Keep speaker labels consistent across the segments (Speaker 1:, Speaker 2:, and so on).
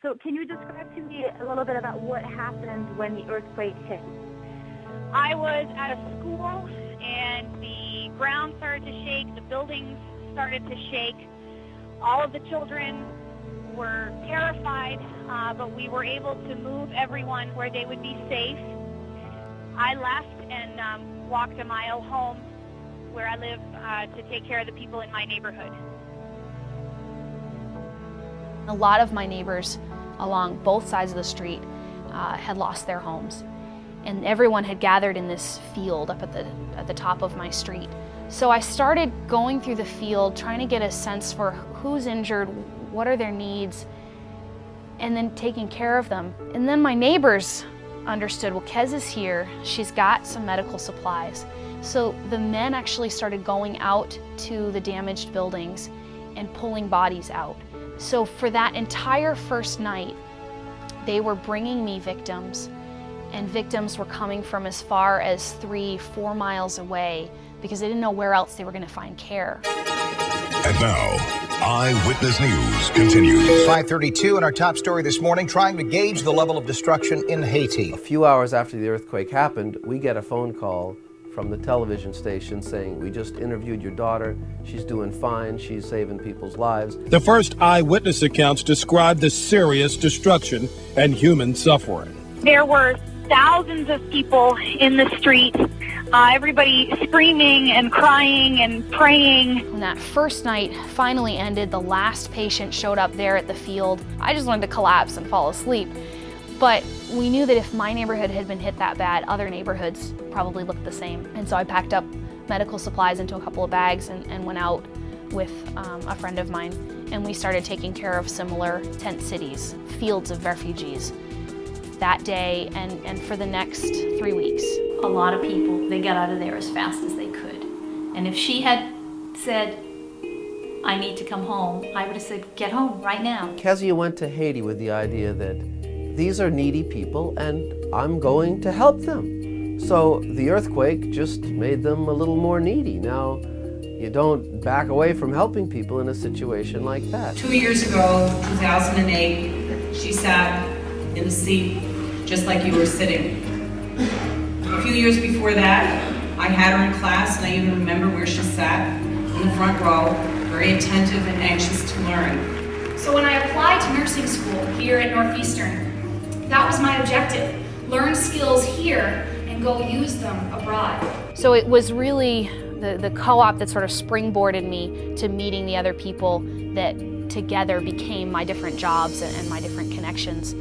Speaker 1: So can you describe to me a little bit about what happened when the earthquake hit?
Speaker 2: I was at a school and the ground started to shake, the buildings started to shake. All of the children were terrified, but we were able to move everyone where they would be safe. I left and walked a mile home where I live to take care of the people in my neighborhood.
Speaker 3: A lot of my neighbors along both sides of the street had lost their homes, and everyone had gathered in this field up at the top of my street. So I started going through the field, trying to get a sense for who's injured, what are their needs, and then taking care of them. And then my neighbors understood, well, Kez is here, she's got some medical supplies. So the men actually started going out to the damaged buildings and pulling bodies out. So for that entire first night, they were bringing me victims, and victims were coming from as far as 3-4 miles away because they didn't know where else they were going to find care.
Speaker 4: And now, Eyewitness News continues.
Speaker 5: 5:32 and our top story this morning, trying to gauge the level of destruction in Haiti.
Speaker 6: A few hours after the earthquake happened, we get a phone call from the television station saying, we just interviewed your daughter, she's doing fine, she's saving people's lives.
Speaker 7: The first eyewitness accounts describe the serious destruction and human suffering.
Speaker 2: There were thousands of people in the street, everybody screaming and crying and praying.
Speaker 3: When that first night finally ended, the last patient showed up there at the field. I just wanted to collapse and fall asleep. But we knew that if my neighborhood had been hit that bad, other neighborhoods probably looked the same. And so I packed up medical supplies into a couple of bags and went out with a friend of mine, and we started taking care of similar tent cities, fields of refugees that day and for the next 3 weeks.
Speaker 8: A lot of people, they got out of there as fast as they could. And if she had said, I need to come home, I would have said, get home right now.
Speaker 6: Kezia went to Haiti with the idea that these are needy people and I'm going to help them. So the earthquake just made them a little more needy. Now, you don't back away from helping people in a situation like that.
Speaker 9: 2 years ago, 2008, she sat in the seat just like you were sitting. A few years before that, I had her in class, and I even remember where she sat in the front row, very attentive and anxious to learn.
Speaker 10: So when I applied to nursing school here at Northeastern, that was my objective. Learn skills here and go use them abroad.
Speaker 3: So it was really the co-op that sort of springboarded me to meeting the other people that together became my different jobs and my different connections.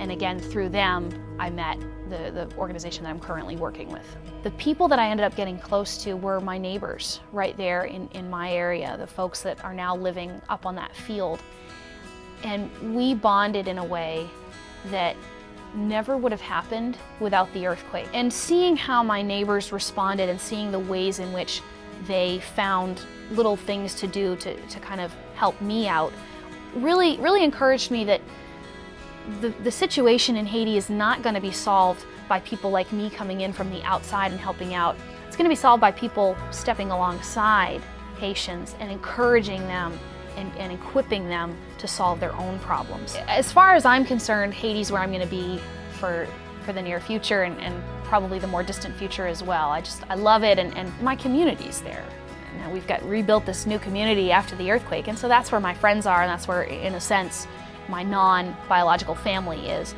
Speaker 3: And again, through them, I met the organization that I'm currently working with. The people that I ended up getting close to were my neighbors right there in my area, the folks that are now living up on that field. And we bonded in a way that never would have happened without the earthquake. And seeing how my neighbors responded and seeing the ways in which they found little things to do to kind of help me out really encouraged me that the situation in Haiti is not going to be solved by people like me coming in from the outside and helping out. It's going to be solved by people stepping alongside Haitians and encouraging them and equipping them to solve their own problems. As far as I'm concerned, Haiti's where I'm going to be for the near future and probably the more distant future as well. I love it, and my community's there. Now we've rebuilt this new community after the earthquake, and so that's where my friends are, and that's where, in a sense, my non-biological family is.